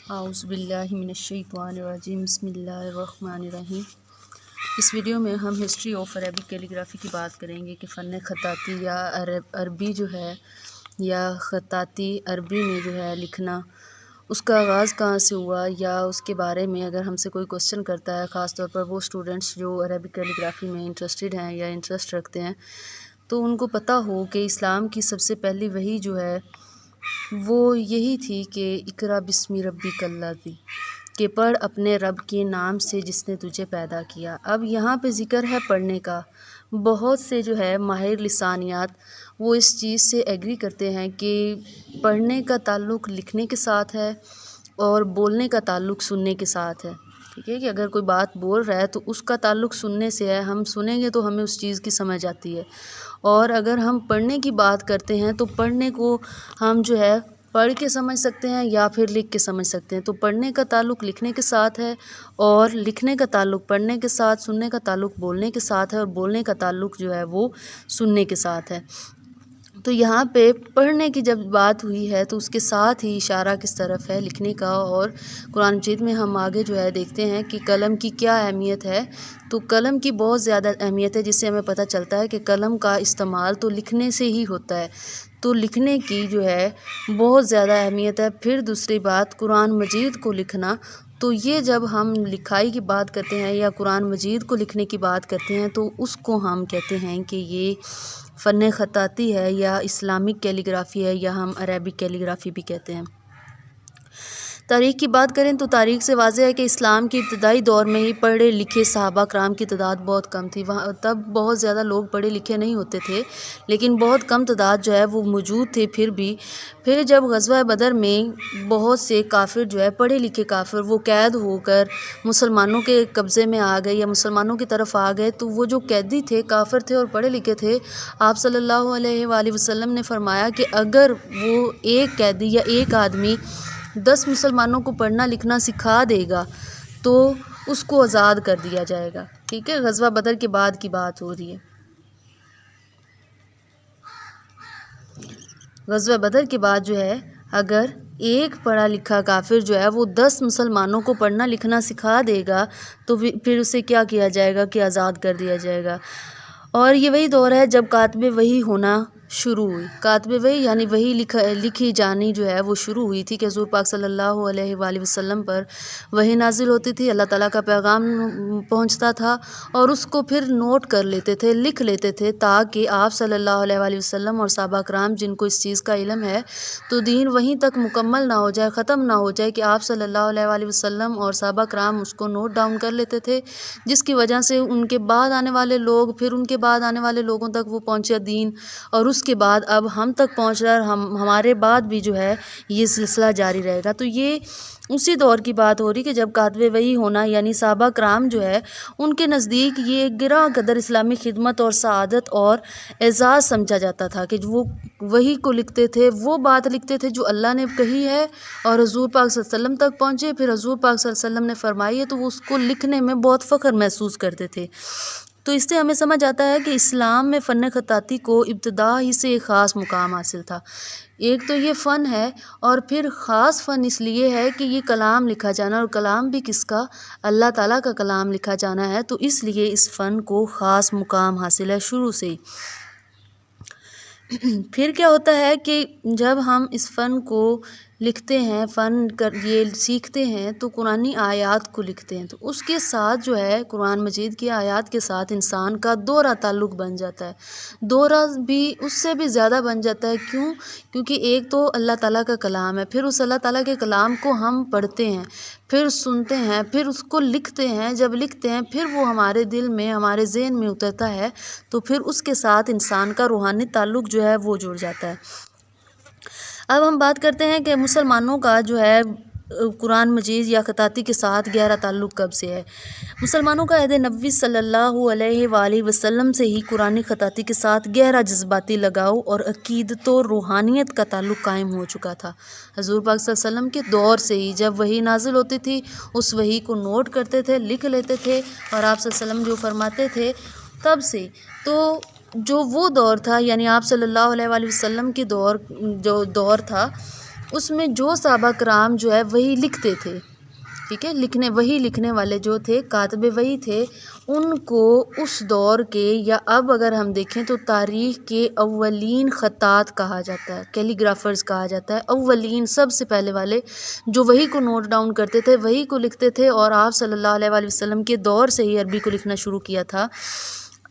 اعوذ باللہ من الشیطان الرجیم بسم اللہ الرحمن الرحیم۔ اس ویڈیو میں ہم ہسٹری آف عربک کیلیگرافی کی بات کریں گے کہ فن خطاطی یا عربی جو ہے یا خطاطی عربی میں جو ہے لکھنا، اس کا آغاز کہاں سے ہوا، یا اس کے بارے میں اگر ہم سے کوئی کوسچن کرتا ہے، خاص طور پر وہ اسٹوڈنٹس جو عربک کیلیگرافی میں انٹرسٹڈ ہیں یا انٹرسٹ رکھتے ہیں، تو ان کو پتہ ہو کہ اسلام کی سب سے پہلی وحی جو ہے وہ یہی تھی کہ اقرا بسم ربک الذی، کہ پڑھ اپنے رب کے نام سے جس نے تجھے پیدا کیا۔ اب یہاں پہ ذکر ہے پڑھنے کا۔ بہت سے جو ہے ماہر لسانیات وہ اس چیز سے ایگری کرتے ہیں کہ پڑھنے کا تعلق لکھنے کے ساتھ ہے اور بولنے کا تعلق سننے کے ساتھ ہے۔ ٹھیک ہے کہ اگر کوئی بات بول رہا ہے تو اس کا تعلق سننے سے ہے، ہم سنیں گے تو ہمیں اس چیز کی سمجھ آتی ہے، اور اگر ہم پڑھنے کی بات کرتے ہیں تو پڑھنے کو ہم جو ہے پڑھ کے سمجھ سکتے ہیں یا پھر لکھ کے سمجھ سکتے ہیں۔ تو پڑھنے کا تعلق لکھنے کے ساتھ ہے، اور لکھنے کا تعلق پڑھنے کے ساتھ، سننے کا تعلق بولنے کے ساتھ ہے، اور بولنے کا تعلق جو ہے وہ سننے کے ساتھ ہے۔ تو یہاں پہ پڑھنے کی جب بات ہوئی ہے تو اس کے ساتھ ہی اشارہ کس طرف ہے؟ لکھنے کا۔ اور قرآن مجید میں ہم آگے جو ہے دیکھتے ہیں کہ قلم کی کیا اہمیت ہے۔ تو قلم کی بہت زیادہ اہمیت ہے، جس سے ہمیں پتہ چلتا ہے کہ قلم کا استعمال تو لکھنے سے ہی ہوتا ہے، تو لکھنے کی جو ہے بہت زیادہ اہمیت ہے۔ پھر دوسری بات، قرآن مجید کو لکھنا، تو یہ جب ہم لکھائی کی بات کرتے ہیں یا قرآن مجید کو لکھنے کی بات کرتے ہیں تو اس کو ہم کہتے ہیں کہ یہ فن خطاطی ہے یا اسلامک کیلیگرافی ہے، یا ہم عربک کیلیگرافی بھی کہتے ہیں۔ تاریخ کی بات کریں تو تاریخ سے واضح ہے کہ اسلام کے ابتدائی دور میں ہی پڑھے لکھے صحابہ کرام کی تعداد بہت کم تھی۔ وہاں تب بہت زیادہ لوگ پڑھے لکھے نہیں ہوتے تھے، لیکن بہت کم تعداد جو ہے وہ موجود تھے۔ پھر جب غزوہ بدر میں بہت سے کافر جو ہے پڑھے لکھے کافر وہ قید ہو کر مسلمانوں کے قبضے میں آ گئے یا مسلمانوں کی طرف آ گئے، تو وہ جو قیدی تھے، کافر تھے اور پڑھے لکھے تھے، آپ صلی اللہ علیہ وآلہ وسلم نے فرمایا کہ اگر وہ ایک قیدی یا ایک آدمی 10 مسلمانوں کو پڑھنا لکھنا سکھا دے گا تو اس کو آزاد کر دیا جائے گا۔ ٹھیک ہے، غزوہ بدر کے بعد کی بات ہو رہی ہے۔ غزوہ بدر کے بعد جو ہے اگر ایک پڑھا لکھا کافر جو ہے وہ 10 مسلمانوں کو پڑھنا لکھنا سکھا دے گا تو پھر اسے کیا کیا جائے گا کہ آزاد کر دیا جائے گا۔ اور یہ وہی دور ہے جب کاتب وحی ہونا شروع ہوئی۔ کاتب وحی یعنی وحی لکھی جانی جو ہے وہ شروع ہوئی تھی کہ حضور پاک صلی اللہ علیہ وآلہ وسلم پر وحی نازل ہوتی تھی، اللہ تعالیٰ کا پیغام پہنچتا تھا، اور اس کو پھر نوٹ کر لیتے تھے، لکھ لیتے تھے، تاکہ آپ صلی اللہ علیہ وآلہ وسلم اور صحابہ کرام جن کو اس چیز کا علم ہے تو دین وہیں تک مکمل نہ ہو جائے، ختم نہ ہو جائے، کہ آپ صلی اللہ علیہ وآلہ وسلم اور صحابہ کرام اس کو نوٹ ڈاؤن کر لیتے تھے، جس کی وجہ سے ان کے بعد آنے والے لوگ، پھر ان کے بعد آنے والے لوگوں تک وہ پہنچا دین، اور اس کے بعد اب ہم تک پہنچ رہا ہے، ہمارے بعد بھی جو ہے یہ سلسلہ جاری رہے گا۔ تو یہ اسی دور کی بات ہو رہی کہ جب کاتب وحی ہونا یعنی صحابہ کرام جو ہے ان کے نزدیک یہ گراں قدر اسلامی خدمت اور سعادت اور اعزاز سمجھا جاتا تھا کہ وہ وحی کو لکھتے تھے، وہ بات لکھتے تھے جو اللہ نے کہی ہے اور حضور پاک صلی اللہ علیہ وسلم تک پہنچے، پھر حضور پاک صلی اللہ علیہ وسلم نے فرمائی ہے تو وہ اس کو لکھنے میں بہت فخر محسوس کرتے تھے۔ تو اس سے ہمیں سمجھ آتا ہے کہ اسلام میں فن خطاطی کو ابتدا ہی سے ایک خاص مقام حاصل تھا۔ ایک تو یہ فن ہے، اور پھر خاص فن اس لیے ہے کہ یہ کلام لکھا جانا، اور کلام بھی کس کا؟ اللہ تعالیٰ کا کلام لکھا جانا ہے، تو اس لیے اس فن کو خاص مقام حاصل ہے شروع سے ہی۔ پھر کیا ہوتا ہے کہ جب ہم اس فن کو لکھتے ہیں، یہ سیکھتے ہیں تو قرآنی آیات کو لکھتے ہیں، تو اس کے ساتھ جو ہے قرآن مجید کی آیات کے ساتھ انسان کا دوہرا تعلق بن جاتا ہے، دوہرا بھی اس سے بھی زیادہ بن جاتا ہے۔ کیونکہ ایک تو اللہ تعالیٰ کا کلام ہے، پھر اس اللہ تعالیٰ کے کلام کو ہم پڑھتے ہیں، پھر سنتے ہیں، پھر اس کو لکھتے ہیں، جب لکھتے ہیں پھر وہ ہمارے دل میں، ہمارے ذہن میں اترتا ہے، تو پھر اس کے ساتھ انسان کا روحانی تعلق جو ہے وہ جڑ جاتا ہے۔ اب ہم بات کرتے ہیں کہ مسلمانوں کا جو ہے قرآن مجید یا خطاطی کے ساتھ گہرا تعلق کب سے ہے۔ مسلمانوں کا عہد نبوی صلی اللہ علیہ وآلہ وسلم سے ہی قرآن خطاطی کے ساتھ گہرا جذباتی لگاؤ اور عقیدت و روحانیت کا تعلق قائم ہو چکا تھا۔ حضور پاک صلی اللہ علیہ وسلم کے دور سے ہی جب وحی نازل ہوتی تھی، اس وحی کو نوٹ کرتے تھے، لکھ لیتے تھے، اور آپ صلی اللہ علیہ وسلم جو فرماتے تھے تب سے تو جو وہ دور تھا، یعنی آپ صلی اللہ علیہ وآلہ وسلم کے دور تھا، اس میں جو صحابہ کرام جو ہے وہی لکھتے تھے، ٹھیک ہے، لکھنے والے جو تھے، کاتب وہی تھے، ان کو اس دور کے یا اب اگر ہم دیکھیں تو تاریخ کے اولین خطاط کہا جاتا ہے، کیلی گرافرز کہا جاتا ہے، اولین سب سے پہلے والے جو وہی کو نوٹ ڈاؤن کرتے تھے، وہی کو لکھتے تھے، اور آپ صلی اللہ علیہ وآلہ وسلم کے دور سے ہی عربی کو لکھنا شروع کیا تھا۔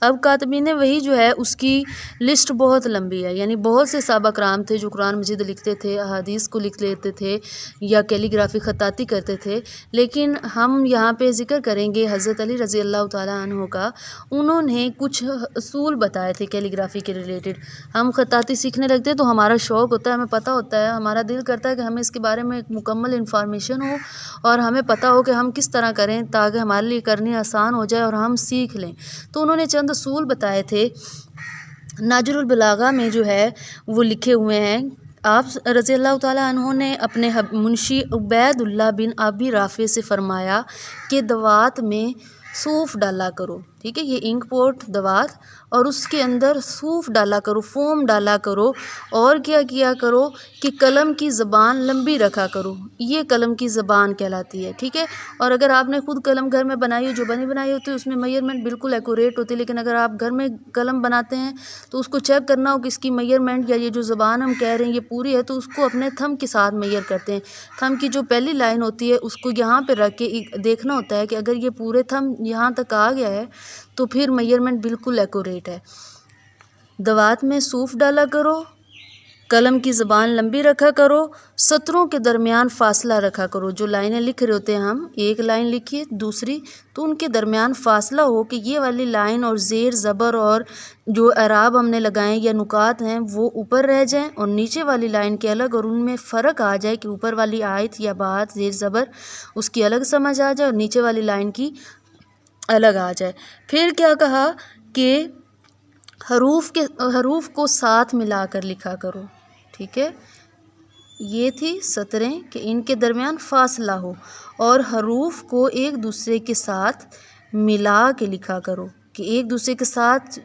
اب کاتبین وہی جو ہے اس کی لسٹ بہت لمبی ہے، یعنی بہت سے صحابہ کرام تھے جو قرآن مجید لکھتے تھے، احادیث کو لکھ لیتے تھے یا کیلی گرافی خطاطی کرتے تھے، لیکن ہم یہاں پہ ذکر کریں گے حضرت علی رضی اللہ تعالیٰ عنہ کا۔ انہوں نے کچھ اصول بتائے تھے کیلی گرافی کے ریلیٹڈ۔ ہم خطاطی سیکھنے لگتے ہیں تو ہمارا شوق ہوتا ہے، ہمیں پتہ ہوتا ہے، ہمارا دل کرتا ہے کہ ہمیں اس کے بارے میں ایک مکمل انفارمیشن ہو اور ہمیں پتہ ہو کہ ہم کس طرح کریں تاکہ ہمارے لیے کرنی آسان ہو جائے اور ہم سیکھ لیں۔ تو انہوں نے چند اصول بتائے تھے، ناجر البلاغہ میں جو ہے وہ لکھے ہوئے ہیں۔ آپ رضی اللہ تعالیٰ عنہ نے اپنے منشی عبید اللہ بن ابی رافع سے فرمایا کہ دوات میں صوف ڈالا کرو، ٹھیک ہے، یہ انک پوٹ دوات، اور اس کے اندر صوف ڈالا کرو، فوم ڈالا کرو، اور کیا کیا کرو کہ قلم کی زبان لمبی رکھا کرو، یہ قلم کی زبان کہلاتی ہے، ٹھیک ہے۔ اور اگر آپ نے خود قلم گھر میں بنائی ہو، جو بنائی ہوتی ہے اس میں میئرمنٹ بالکل ایکوریٹ ہوتی ہے، لیکن اگر آپ گھر میں قلم بناتے ہیں تو اس کو چیک کرنا ہو کہ اس کی میئرمنٹ یا یہ جو زبان ہم کہہ رہے ہیں یہ پوری ہے، تو اس کو اپنے تھم کے ساتھ میئر کرتے ہیں۔ تھم کی جو پہلی لائن ہوتی ہے اس کو یہاں پہ رکھ کے دیکھنا ہوتا ہے کہ اگر یہ پورے تھم یہاں تک آ گیا ہے تو پھر میئرمنٹ بالکل ایکوریٹ ہے۔ دوات میں صوف ڈالا کرو، قلم کی زبان لمبی رکھا کرو، سطروں کے درمیان فاصلہ رکھا کرو۔ جو لائنیں لکھ رہے ہوتے ہیں ہم، ایک لائن لکھیے دوسری، تو ان کے درمیان فاصلہ ہو کہ یہ والی لائن اور زیر زبر اور جو اعراب ہم نے لگائیں یا نکات ہیں وہ اوپر رہ جائیں اور نیچے والی لائن کے الگ، اور ان میں فرق آ جائے کہ اوپر والی آیت یا بات زیر زبر اس کی الگ سمجھ آ جائے اور نیچے والی لائن کی الگ آ جائے۔ پھر کیا کہا کہ حروف کو ساتھ ملا کر لکھا کرو، ٹھیک ہے، یہ تھی سطریں کہ ان کے درمیان فاصلہ ہو، اور حروف کو ایک دوسرے کے ساتھ ملا کے لکھا کرو، کہ ایک دوسرے کے ساتھ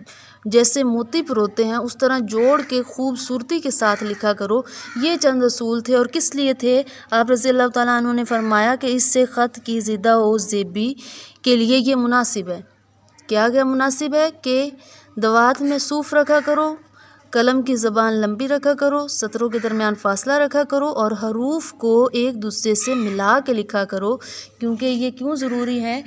جیسے موتی پروتے ہیں اس طرح جوڑ کے خوبصورتی کے ساتھ لکھا کرو۔ یہ چند اصول تھے، اور کس لیے تھے؟ آپ رضی اللہ تعالیٰ عنہ نے فرمایا کہ اس سے خط کی زدہ و زیبی کے لیے یہ مناسب ہے۔ کیا مناسب ہے؟ کہ دوات میں صوف رکھا کرو، قلم کی زبان لمبی رکھا کرو، سطروں کے درمیان فاصلہ رکھا کرو، اور حروف کو ایک دوسرے سے ملا کے لکھا کرو۔ کیونکہ یہ کیوں ضروری ہے؟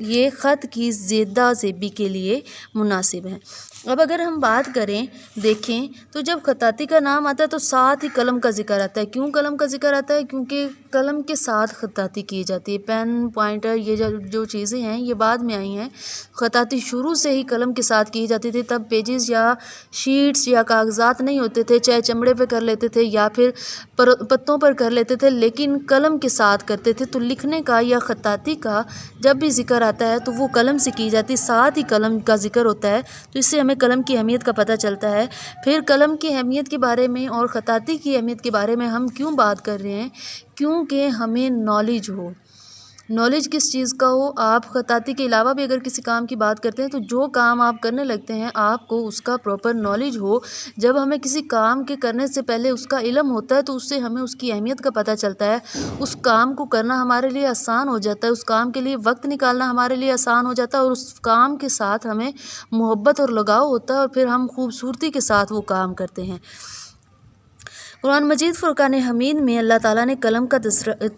یہ خط کی زیدہ زیبی کے لیے مناسب ہے۔ اب اگر ہم بات کریں، دیکھیں تو جب خطاطی کا نام آتا ہے تو ساتھ ہی قلم کا ذکر آتا ہے۔ کیوں قلم کا ذکر آتا ہے؟ کیونکہ قلم کے ساتھ خطاطی کی جاتی ہے۔ پین، پوائنٹر، یہ جو چیزیں ہیں یہ بعد میں آئی ہیں۔ خطاطی شروع سے ہی قلم کے ساتھ کی جاتی تھی۔ تب پیجز یا شیٹس یا کاغذات نہیں ہوتے تھے، چاہے چمڑے پہ کر لیتے تھے یا پھر پتوں پر کر لیتے تھے، لیکن قلم کے ساتھ کرتے تھے۔ تو لکھنے کا یا خطاطی کا جب بھی ذکر آتا ہے تو وہ قلم سے کی جاتی، ساتھ ہی قلم کا ذکر ہوتا ہے، تو اس سے ہمیں قلم کی اہمیت کا پتہ چلتا ہے۔ پھر قلم کی اہمیت کے بارے میں اور خطاطی کی اہمیت کے بارے میں ہم کیوں بات کر رہے ہیں؟ کیونکہ ہمیں نالج ہو۔ نالج کس چیز کا ہو؟ آپ خطاطی کے علاوہ بھی اگر کسی کام کی بات کرتے ہیں تو جو کام آپ کرنے لگتے ہیں آپ کو اس کا پراپر نالج ہو۔ جب ہمیں کسی کام کے کرنے سے پہلے اس کا علم ہوتا ہے تو اس سے ہمیں اس کی اہمیت کا پتہ چلتا ہے، اس کام کو کرنا ہمارے لیے آسان ہو جاتا ہے، اس کام کے لیے وقت نکالنا ہمارے لیے آسان ہو جاتا ہے، اور اس کام کے ساتھ ہمیں محبت اور لگاؤ ہوتا ہے، اور پھر ہم خوبصورتی کے ساتھ وہ کام کرتے ہیں۔ قرآن مجید فرقان حمید میں اللہ تعالیٰ نے قلم کا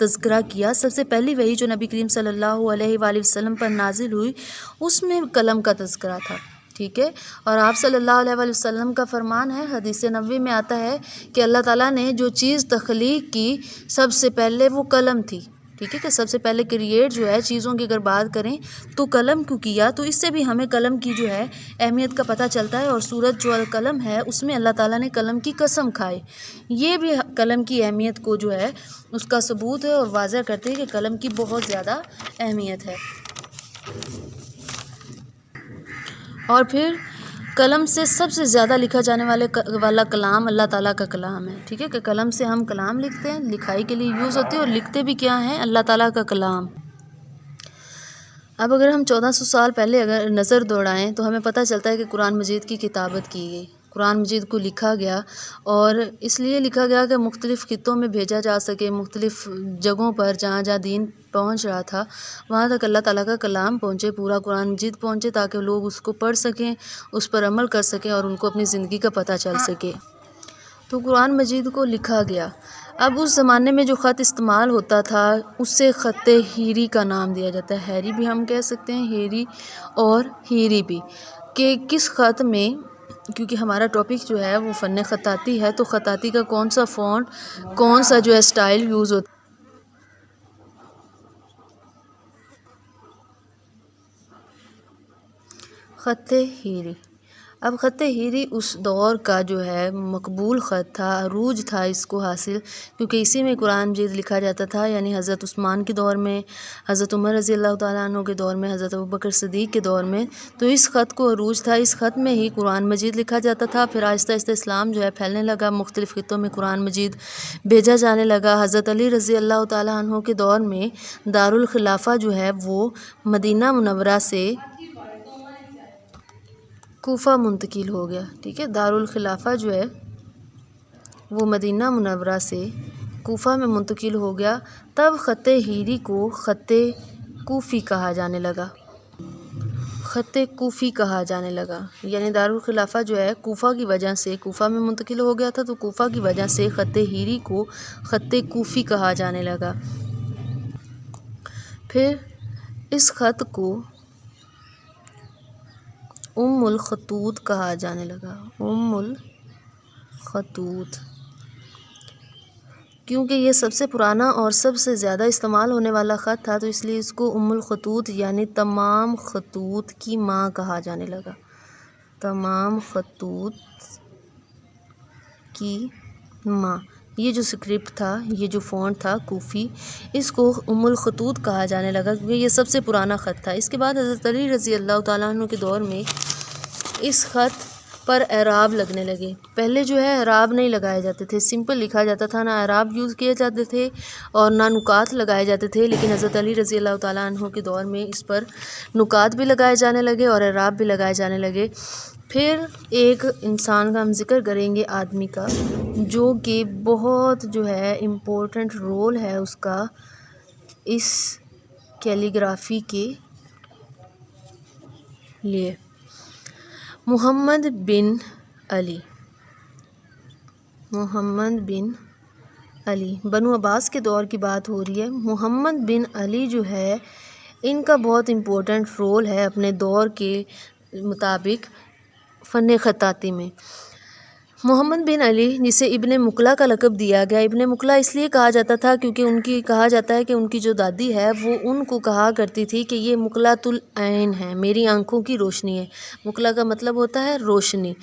تذکرہ کیا۔ سب سے پہلی وحی جو نبی کریم صلی اللہ علیہ وآلہ وسلم پر نازل ہوئی اس میں قلم کا تذکرہ تھا، ٹھیک ہے۔ اور آپ صلی اللہ علیہ وآلہ وسلم کا فرمان ہے، حدیث نبوی میں آتا ہے کہ اللہ تعالیٰ نے جو چیز تخلیق کی سب سے پہلے وہ قلم تھی، ٹھیک ہے، کہ سب سے پہلے کریٹ جو ہے چیزوں کی اگر بات کریں تو قلم کو کیا، تو اس سے بھی ہمیں قلم کی جو ہے اہمیت کا پتہ چلتا ہے۔ اور سورۃ جو القلم ہے اس میں اللہ تعالیٰ نے قلم کی قسم کھائے، یہ بھی قلم کی اہمیت کو جو ہے اس کا ثبوت ہے اور واضح کرتے ہیں کہ قلم کی بہت زیادہ اہمیت ہے۔ اور پھر قلم سے سب سے زیادہ لکھا جانے والا کلام اللہ تعالیٰ کا کلام ہے، ٹھیک ہے، کہ قلم سے ہم کلام لکھتے ہیں، لکھائی کے لیے یوز ہوتی ہے، اور لکھتے بھی کیا ہیں؟ اللہ تعالیٰ کا کلام۔ اب اگر ہم 1400 سال پہلے اگر نظر دوڑائیں تو ہمیں پتہ چلتا ہے کہ قرآن مجید کی کتابت کی گئی۔ قرآن مجید کو لکھا گیا، اور اس لیے لکھا گیا کہ مختلف خطوں میں بھیجا جا سکے، مختلف جگہوں پر جہاں جہاں دین پہنچ رہا تھا وہاں تک اللہ تعالیٰ کا کلام پہنچے، پورا قرآن مجید پہنچے، تاکہ لوگ اس کو پڑھ سکیں، اس پر عمل کر سکیں اور ان کو اپنی زندگی کا پتہ چل سکے۔ تو قرآن مجید کو لکھا گیا۔ اب اس زمانے میں جو خط استعمال ہوتا تھا اس سے خط ہیری کا نام دیا جاتا ہے، ہیری بھی ہم کہہ سکتے ہیں، ہیری اور ہیری بھی، کہ کس خط میں، کیونکہ ہمارا ٹاپک جو ہے وہ فن خطاطی ہے، تو خطاطی کا کون سا فونٹ، کون سا جو ہے سٹائل یوز ہوتا ہے۔ خط ہیری، اب خط ہیری اس دور کا جو ہے مقبول خط تھا، عروج تھا اس کو حاصل، کیونکہ اسی میں قرآن مجید لکھا جاتا تھا، یعنی حضرت عثمان کے دور میں، حضرت عمر رضی اللہ تعالیٰ عنہ کے دور میں، حضرت ابوبکر صدیق کے دور میں، تو اس خط کو عروج تھا، اس خط میں ہی قرآن مجید لکھا جاتا تھا۔ پھر آہستہ آہستہ اسلام جو ہے پھیلنے لگا، مختلف خطوں میں قرآن مجید بھیجا جانے لگا۔ حضرت علی رضی اللہ تعالیٰ عنہ کے دور میں دارالخلافہ جو ہے وہ مدینہ منورہ سے کوفہ منتقل ہو گیا، ٹھیک ہے، دارالخلافہ جو ہے وہ مدینہ منورہ سے کوفہ میں منتقل ہو گیا، تب خط ہیری کو خط کوفی کہا جانے لگا، خط کوفی کہا جانے لگا، یعنی دارالخلافہ جو ہے کوفہ کی وجہ سے کوفہ میں منتقل ہو گیا تھا، تو کوفہ کی وجہ سے خط ہیری کو خط کوفی کہا جانے لگا۔ پھر اس خط کو ام الخطوط کہا جانے لگا، ام الخطوط، کیونکہ یہ سب سے پرانا اور سب سے زیادہ استعمال ہونے والا خط تھا، تو اس لیے اس کو ام الخطوط یعنی تمام خطوط کی ماں کہا جانے لگا، تمام خطوط کی ماں۔ یہ جو سکرپٹ تھا، یہ جو فونٹ تھا کوفی، اس کو ام الخطوط کہا جانے لگا، کیونکہ یہ سب سے پرانا خط تھا۔ اس کے بعد حضرت علی رضی اللہ تعالیٰ عنہ کے دور میں اس خط پر اعراب لگنے لگے۔ پہلے جو ہے اعراب نہیں لگائے جاتے تھے، سمپل لکھا جاتا تھا، نہ اعراب یوز کیے جاتے تھے اور نہ نکات لگائے جاتے تھے، لیکن حضرت علی رضی اللہ تعالیٰ عنہ کے دور میں اس پر نکات بھی لگائے جانے لگے اور اعراب بھی لگائے جانے لگے۔ پھر ایک انسان کا ہم ذکر کریں گے، آدمی کا، جو کہ بہت جو ہے امپورٹنٹ رول ہے اس کا اس کیلیگرافی کے لیے، محمد بن علی، محمد بن علی، بنو عباس کے دور کی بات ہو رہی ہے۔ محمد بن علی جو ہے ان کا بہت امپورٹنٹ رول ہے اپنے دور کے مطابق فن خطاطی میں۔ محمد بن علی، جسے ابن مقلا کا لقب دیا گیا، ابن مقلا اس لیے کہا جاتا تھا کیونکہ کہا جاتا ہے کہ ان کی جو دادی ہے وہ ان کو کہا کرتی تھی کہ یہ مقلۃ العین ہے، میری آنکھوں کی روشنی ہے۔ مقلا کا مطلب ہوتا ہے روشنی،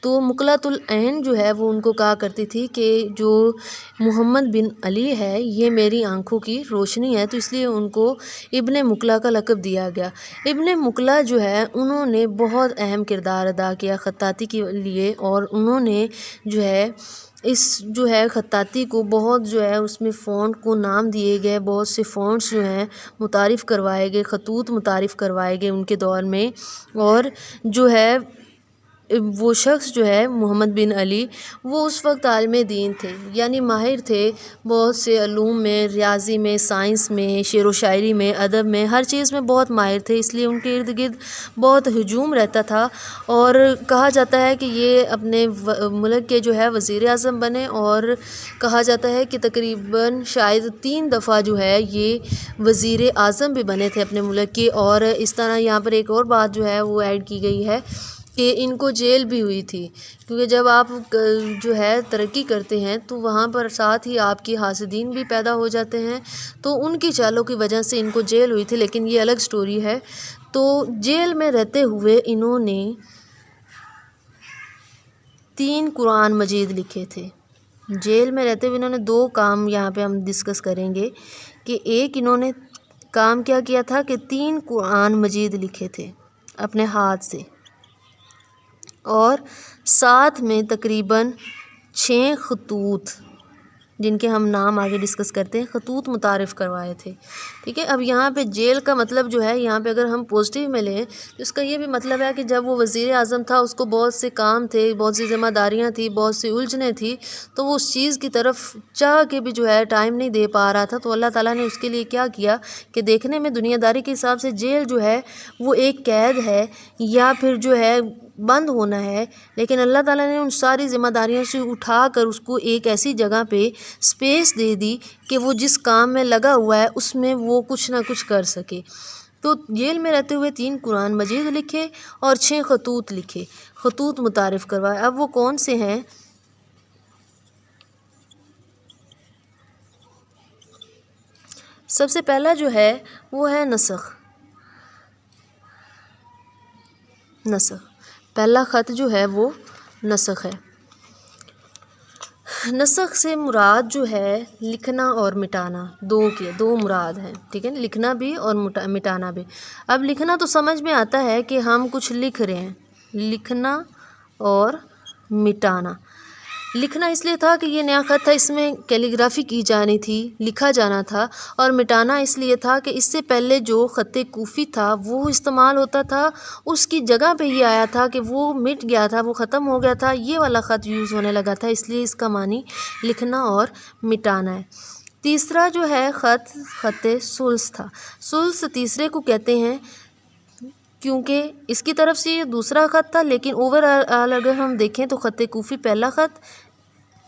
تو مقلۃ العین جو ہے وہ ان کو کہا کرتی تھی کہ جو محمد بن علی ہے یہ میری آنکھوں کی روشنی ہے، تو اس لیے ان کو ابن مقلا کا لقب دیا گیا۔ ابن مقلا جو ہے انہوں نے بہت اہم کردار ادا کیا خطاطی کے لیے، اور انہوں نے جو ہے اس جو ہے خطاطی کو بہت جو ہے اس میں فونٹ کو نام دیے گئے، بہت سے فونٹس جو ہیں متعارف کروائے گئے، خطوط متعارف کروائے گئے ان کے دور میں، اور جو ہے وہ شخص جو ہے محمد بن علی وہ اس وقت عالم دین تھے، یعنی ماہر تھے بہت سے علوم میں، ریاضی میں، سائنس میں، شعر و شاعری میں، ادب میں، ہر چیز میں بہت ماہر تھے، اس لیے ان کے ارد گرد بہت ہجوم رہتا تھا، اور کہا جاتا ہے کہ یہ اپنے ملک کے جو ہے وزیر اعظم بنے، اور کہا جاتا ہے کہ تقریباً شاید 3 دفعہ جو ہے یہ وزیر اعظم بھی بنے تھے اپنے ملک کے۔ اور اس طرح یہاں پر ایک اور بات جو ہے وہ ایڈ کی گئی ہے کہ ان کو جیل بھی ہوئی تھی، کیونکہ جب آپ جو ہے ترقی کرتے ہیں تو وہاں پر ساتھ ہی آپ کی حاسدین بھی پیدا ہو جاتے ہیں، تو ان کی چالوں کی وجہ سے ان کو جیل ہوئی تھی، لیکن یہ الگ سٹوری ہے۔ تو جیل میں رہتے ہوئے انہوں نے 3 قرآن مجید لکھے تھے۔ جیل میں رہتے ہوئے انہوں نے 2 کام یہاں پہ ہم ڈسکس کریں گے، کہ ایک انہوں نے کام کیا کیا تھا کہ 3 قرآن مجید لکھے تھے اپنے ہاتھ سے، اور ساتھ میں تقریباً 6 خطوط جن کے ہم نام آگے ڈسکس کرتے ہیں، خطوط متعارف کروائے تھے، ٹھیک ہے۔ اب یہاں پہ جیل کا مطلب جو ہے یہاں پہ اگر ہم پازیٹیو میں لیں تو اس کا یہ بھی مطلب ہے کہ جب وہ وزیر اعظم تھا اس کو بہت سے کام تھے، بہت سی ذمہ داریاں تھیں، بہت سی الجھنیں تھیں، تو وہ اس چیز کی طرف چاہ کے بھی جو ہے ٹائم نہیں دے پا رہا تھا، تو اللہ تعالیٰ نے اس کے لیے کیا کیا کہ دیکھنے میں دنیا داری کے حساب سے جیل جو ہے وہ ایک قید ہے یا پھر جو ہے بند ہونا ہے، لیکن اللہ تعالیٰ نے ان ساری ذمہ داریوں سے اٹھا کر اس کو ایک ایسی جگہ پہ اسپیس دے دی کہ وہ جس کام میں لگا ہوا ہے اس میں وہ کچھ نہ کچھ کر سکے۔ تو جیل میں رہتے ہوئے 3 قرآن مجید لکھے اور 6 خطوط لکھے، خطوط متعارف کروائے۔ اب وہ کون سے ہیں؟ سب سے پہلا جو ہے وہ ہے نسخ۔ پہلا خط جو ہے وہ نسخ ہے۔ نسخ سے مراد جو ہے لکھنا اور مٹانا، دو مراد ہیں، ٹھیک ہے، لکھنا بھی اور مٹانا بھی۔ اب لکھنا تو سمجھ میں آتا ہے کہ ہم کچھ لکھ رہے ہیں، لکھنا اور مٹانا۔ لکھنا اس لیے تھا کہ یہ نیا خط تھا، اس میں کیلیگرافی کی جانی تھی، لکھا جانا تھا، اور مٹانا اس لیے تھا کہ اس سے پہلے جو خط کوفی تھا وہ استعمال ہوتا تھا، اس کی جگہ پہ یہ آیا تھا کہ وہ مٹ گیا تھا، وہ ختم ہو گیا تھا، یہ والا خط یوز ہونے لگا تھا، اس لیے اس کا معنی لکھنا اور مٹانا ہے۔ تیسرا جو ہے خط ثلث تھا۔ ثلث تیسرے کو کہتے ہیں کیونکہ اس کی طرف سے یہ دوسرا خط تھا، لیکن اوور آل اگر ہم دیکھیں تو خط کوفی پہلا خط،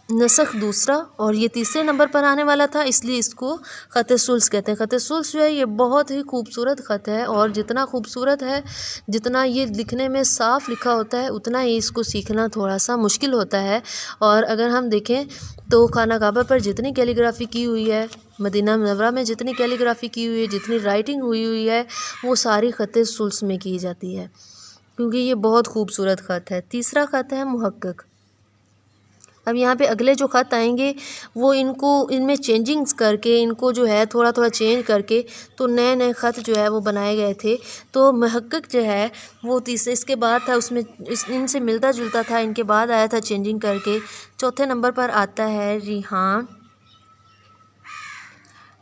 نسخ دوسرا، اور یہ تیسرے نمبر پر آنے والا تھا، اس لیے اس کو خط ثلث کہتے ہیں۔ خط ثلث جو ہے یہ بہت ہی خوبصورت خط ہے، اور جتنا خوبصورت ہے، جتنا یہ لکھنے میں صاف لکھا ہوتا ہے، اتنا ہی اس کو سیکھنا تھوڑا سا مشکل ہوتا ہے۔ اور اگر ہم دیکھیں تو خانہ کعبہ پر جتنی کیلیگرافی کی ہوئی ہے، مدینہ منورہ میں جتنی کیلیگرافی کی ہوئی ہے، جتنی رائٹنگ ہوئی ہے، وہ ساری خط ثلث میں کی جاتی ہے، کیونکہ یہ بہت خوبصورت خط ہے۔ تیسرا خط ہے محقق۔ اب یہاں پہ اگلے جو خط آئیں گے وہ ان میں چینجنگز کر کے، ان کو جو ہے تھوڑا چینج کر کے تو نئے خط جو ہے وہ بنائے گئے تھے۔ تو محقق جو ہے وہ تیسرے، اس کے بعد تھا، اس میں ان سے ملتا جلتا تھا، ان کے بعد آیا تھا چینجنگ کر کے۔ چوتھے نمبر پر آتا ہے ریحان۔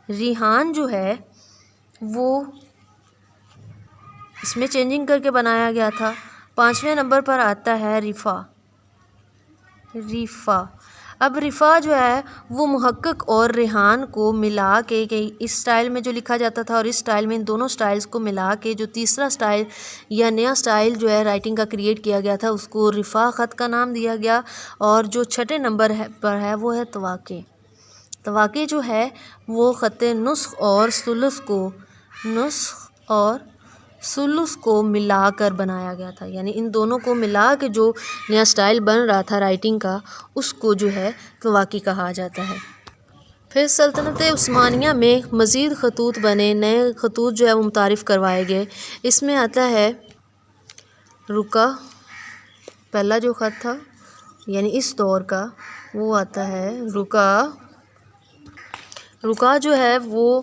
ریحان جو ہے وہ اس میں چینجنگ کر کے بنایا گیا تھا۔ 5ویں نمبر پر آتا ہے رفا۔ اب رفا جو ہے وہ محقق اور ریحان کو ملا کے اس سٹائل میں جو لکھا جاتا تھا اور اس سٹائل میں، ان دونوں سٹائلز کو ملا کے جو تیسرا سٹائل یا نیا سٹائل جو ہے رائٹنگ کا کریٹ کیا گیا تھا، اس کو رفا خط کا نام دیا گیا۔ اور جو 6 نمبر پر ہے وہ ہے طواقع۔ طواقع جو ہے وہ خط نسخ اور ثلث کو ملا کر بنایا گیا تھا، یعنی ان دونوں کو ملا کے جو نیا سٹائل بن رہا تھا رائٹنگ کا، اس کو جو ہے طواقع کہا جاتا ہے۔ پھر سلطنت عثمانیہ میں مزید خطوط بنے، نئے خطوط جو ہے وہ متعارف کروائے گئے۔ اس میں آتا ہے رکا، پہلا جو خط تھا یعنی اس دور کا وہ آتا ہے رکا۔ رکا جو ہے وہ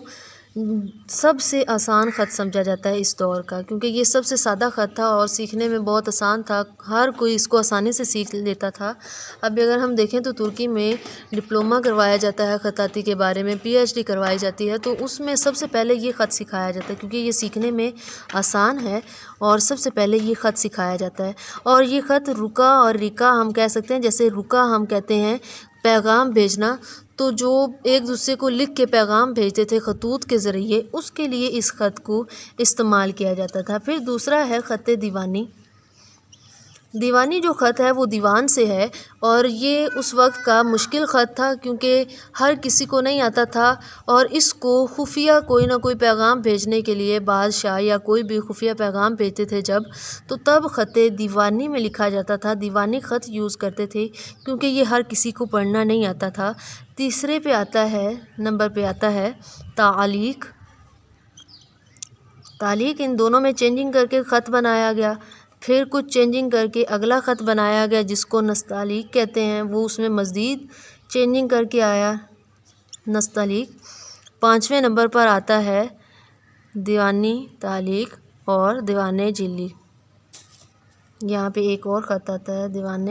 سب سے آسان خط سمجھا جاتا ہے اس دور کا، کیونکہ یہ سب سے سادہ خط تھا اور سیکھنے میں بہت آسان تھا، ہر کوئی اس کو آسانی سے سیکھ لیتا تھا۔ اب اگر ہم دیکھیں تو ترکی میں ڈپلومہ کروایا جاتا ہے خطاطی کے بارے میں، PhD کروائی جاتی ہے، تو اس میں سب سے پہلے یہ خط سکھایا جاتا ہے، کیونکہ یہ سیکھنے میں آسان ہے اور سب سے پہلے یہ خط سکھایا جاتا ہے۔ اور یہ خط رکا اور ریکا ہم کہہ سکتے ہیں، جیسے رکا ہم کہتے ہیں پیغام بھیجنا، تو جو ایک دوسرے کو لکھ کے پیغام بھیجتے تھے خطوط کے ذریعے، اس کے لیے اس خط کو استعمال کیا جاتا تھا۔ پھر دوسرا ہے خط دیوانی۔ دیوانی جو خط ہے وہ دیوان سے ہے، اور یہ اس وقت کا مشکل خط تھا کیونکہ ہر کسی کو نہیں آتا تھا، اور اس کو خفیہ کوئی نہ کوئی پیغام بھیجنے کے لیے بادشاہ یا کوئی بھی خفیہ پیغام بھیجتے تھے جب، تو تب خط دیوانی میں لکھا جاتا تھا، دیوانی خط یوز کرتے تھے، کیونکہ یہ ہر کسی کو پڑھنا نہیں آتا تھا۔ تیسرے پہ آتا ہے، نمبر پہ آتا ہے تعلیق۔ تعلیق، ان دونوں میں چینجنگ کر کے خط بنایا گیا، پھر کچھ چینجنگ کر کے اگلا خط بنایا گیا جس کو نستعلیق کہتے ہیں، وہ اس میں مزید چینجنگ کر کے آیا نستعلیق۔ 5ویں نمبر پر آتا ہے دیوانی تعلیق اور دیوان جلی۔ یہاں پہ ایک اور خط آتا ہے دیوان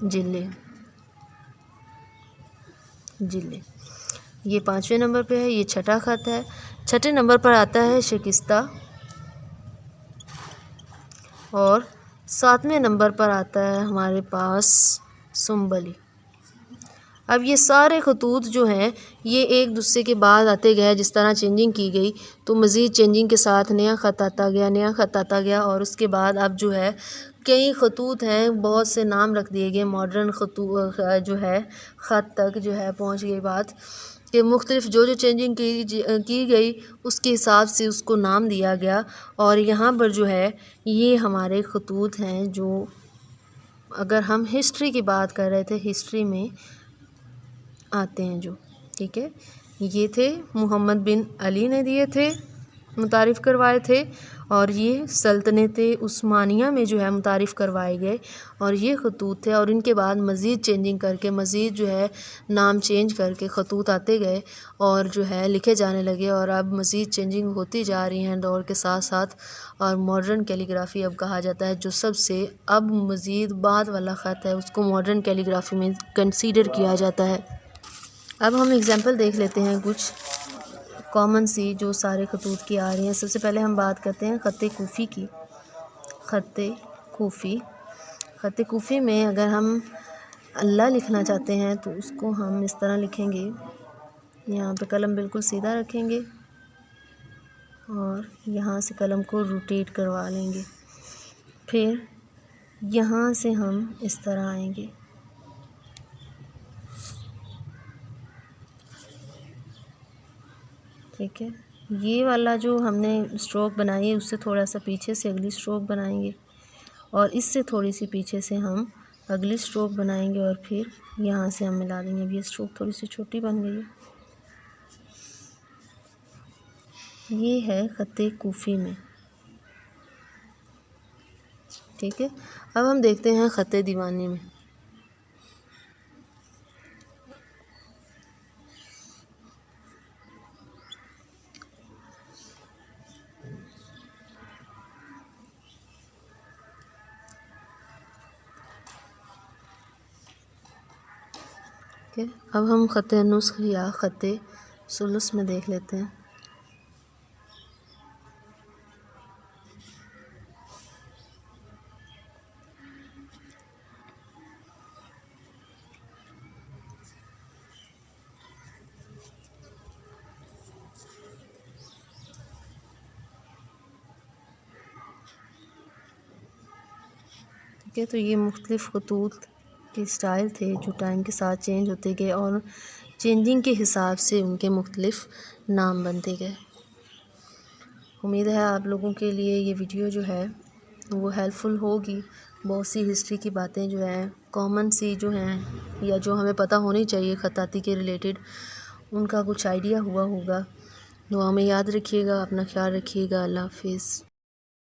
جلی۔ جلے. یہ 5ویں نمبر پہ ہے. یہ چھٹا خط ہے. چھٹے نمبر پر آتا ہے شکستہ اور 7ویں نمبر پر آتا ہے ہمارے پاس سنبلی. اب یہ سارے خطوط جو ہیں یہ ایک دوسرے کے بعد آتے گئے. جس طرح چینجنگ کی گئی تو مزید چینجنگ کے ساتھ نیا خط آتا گیا، نیا خط آتا گیا، اور اس کے بعد اب جو ہے کئی خطوط ہیں، بہت سے نام رکھ دیے گئے. ماڈرن خطوط جو ہے خط تک جو ہے پہنچ گئی بات کہ مختلف جو چینجنگ کی گئی اس کے حساب سے اس کو نام دیا گیا. اور یہاں پر جو ہے یہ ہمارے خطوط ہیں جو اگر ہم ہسٹری کی بات کر رہے تھے، ہسٹری میں آتے ہیں جو، ٹھیک ہے. یہ تھے محمد بن علی نے دیے تھے، متعارف کروائے تھے، اور یہ سلطنت عثمانیہ میں جو ہے متعارف کروائے گئے. اور یہ خطوط تھے، اور ان کے بعد مزید چینجنگ کر کے، مزید جو ہے نام چینج کر کے خطوط آتے گئے اور جو ہے لکھے جانے لگے. اور اب مزید چینجنگ ہوتی جا رہی ہیں دور کے ساتھ ساتھ. اور ماڈرن کیلیگرافی اب کہا جاتا ہے جو سب سے اب مزید بعد والا خط ہے اس کو ماڈرن کیلیگرافی میں کنسیڈر کیا جاتا ہے. اب ہم اگزامپل دیکھ لیتے ہیں کچھ کامن سی جو سارے خطوط کی آ رہی ہیں. سب سے پہلے ہم بات کرتے ہیں خط کوفی کی. خط کوفی میں اگر ہم اللہ لکھنا چاہتے ہیں تو اس کو ہم اس طرح لکھیں گے. یہاں پہ قلم بالکل سیدھا رکھیں گے اور یہاں سے قلم کو روٹیٹ کروا لیں گے. پھر یہاں سے ہم اس طرح آئیں گے. ٹھیک ہے. یہ والا جو ہم نے اسٹروک بنائی ہے اس سے تھوڑا سا پیچھے سے اگلی اسٹروک بنائیں گے، اور اس سے تھوڑی سی پیچھے سے ہم اگلی اسٹروک بنائیں گے، اور پھر یہاں سے ہم ملا دیں گے. اب یہ اسٹروک تھوڑی سی چھوٹی بن گئی ہے. یہ ہے خط کوفی میں. ٹھیک ہے. اب ہم دیکھتے ہیں خط دیوانی میں. اب ہم خط نسخ یا خط ثلث میں دیکھ لیتے ہیں. ٹھیک ہے. تو یہ مختلف خطوط کے اسٹائل تھے جو ٹائم کے ساتھ چینج ہوتے گئے اور چینجنگ کے حساب سے ان کے مختلف نام بنتے گئے. امید ہے آپ لوگوں کے لیے یہ ویڈیو جو ہے وہ ہیلپ فل ہوگی. بہت سی ہسٹری کی باتیں جو ہیں کامن سی جو ہیں یا جو ہمیں پتہ ہونی چاہیے خطاطی کے ریلیٹڈ، ان کا کچھ آئیڈیا ہوا ہوگا. دعا میں یاد رکھیے گا. اپنا خیال رکھیے گا. اللہ حافظ.